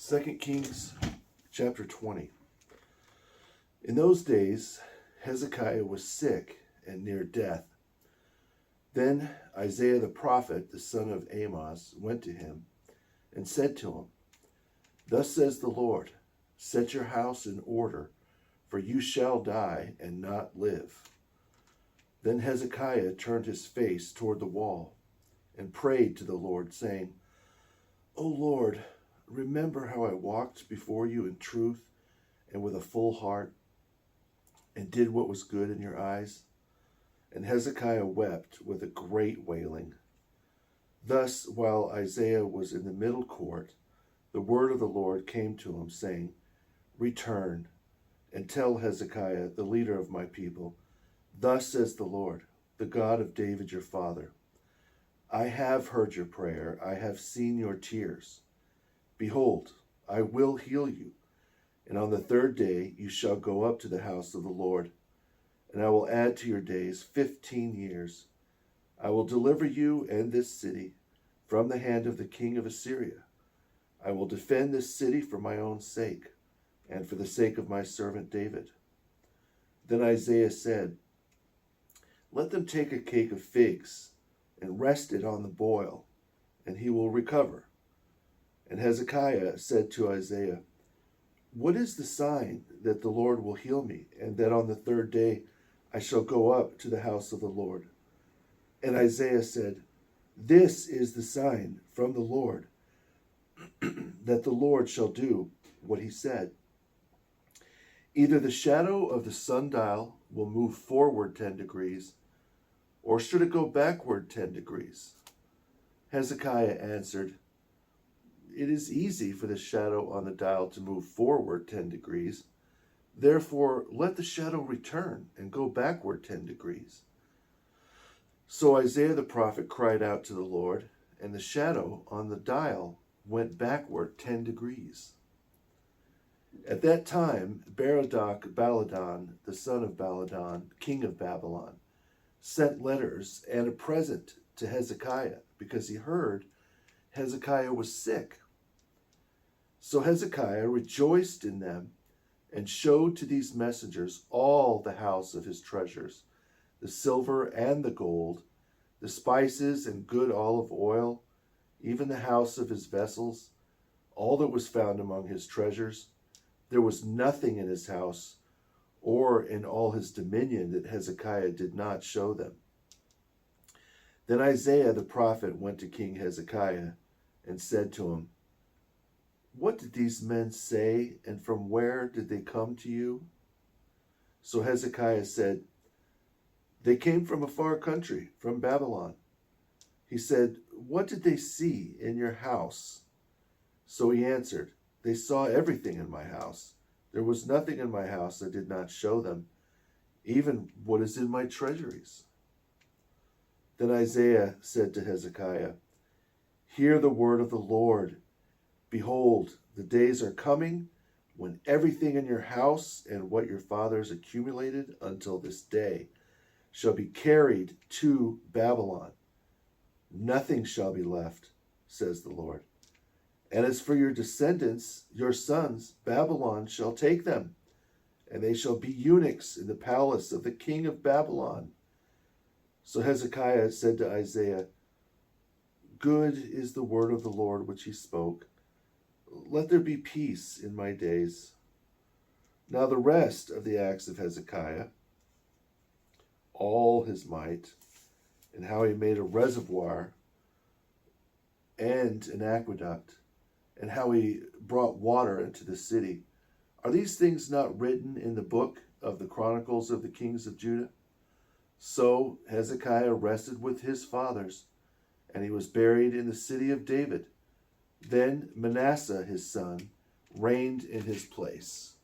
2 Kings chapter 20. In those days, Hezekiah was sick and near death. Then Isaiah the prophet, the son of Amoz, went to him and said to him, "Thus says the Lord, set your house in order, for you shall die and not live." Then Hezekiah turned his face toward the wall and prayed to the Lord, saying, "O Lord, remember how I walked before you in truth and with a full heart, and did what was good in your eyes." And Hezekiah wept with a great wailing. Thus, while Isaiah was in the middle court, the word of the Lord came to him, saying, "Return and tell Hezekiah, the leader of my people, thus says the Lord, the God of David your father, I have heard your prayer, I have seen your tears. Behold, I will heal you, and on the third day you shall go up to the house of the Lord, and I will add to your days 15 years. I will deliver you and this city from the hand of the king of Assyria. I will defend this city for my own sake, and for the sake of my servant David." Then Isaiah said, "Let them take a cake of figs and rest it on the boil, and he will recover." And Hezekiah said to Isaiah, "What is the sign that the Lord will heal me, and that on the third day I shall go up to the house of the Lord?" And Isaiah said, "This is the sign from the Lord, that the Lord shall do what he said. Either the shadow of the sundial will move forward 10 degrees, or should it go backward 10 degrees? Hezekiah answered, "It is easy for the shadow on the dial to move forward 10 degrees. Therefore, let the shadow return and go backward 10 degrees. So Isaiah the prophet cried out to the Lord, and the shadow on the dial went backward 10 degrees. At that time, Baladan, the son of Baladan, king of Babylon, sent letters and a present to Hezekiah, because he heard Hezekiah was sick. So Hezekiah rejoiced in them and showed to these messengers all the house of his treasures, the silver and the gold, the spices and good olive oil, even the house of his vessels, all that was found among his treasures. There was nothing in his house or in all his dominion that Hezekiah did not show them. Then Isaiah the prophet went to King Hezekiah and said to him, "What did these men say, and from where did they come to you?" So Hezekiah said, "They came from a far country, from Babylon." He said, "What did they see in your house?" So he answered, "They saw everything in my house. There was nothing in my house I did not show them, even what is in my treasuries." Then Isaiah said to Hezekiah, "Hear the word of the Lord. Behold, the days are coming when everything in your house and what your fathers accumulated until this day shall be carried to Babylon. Nothing shall be left, says the Lord. And as for your descendants, your sons, Babylon shall take them, and they shall be eunuchs in the palace of the king of Babylon." So Hezekiah said to Isaiah, "Good is the word of the Lord which he spoke. Let there be peace in my days." Now the rest of the acts of Hezekiah, all his might, and how he made a reservoir and an aqueduct, and how he brought water into the city, are these things not written in the book of the Chronicles of the Kings of Judah? So Hezekiah rested with his fathers, and he was buried in the city of David. Then Manasseh his son reigned in his place.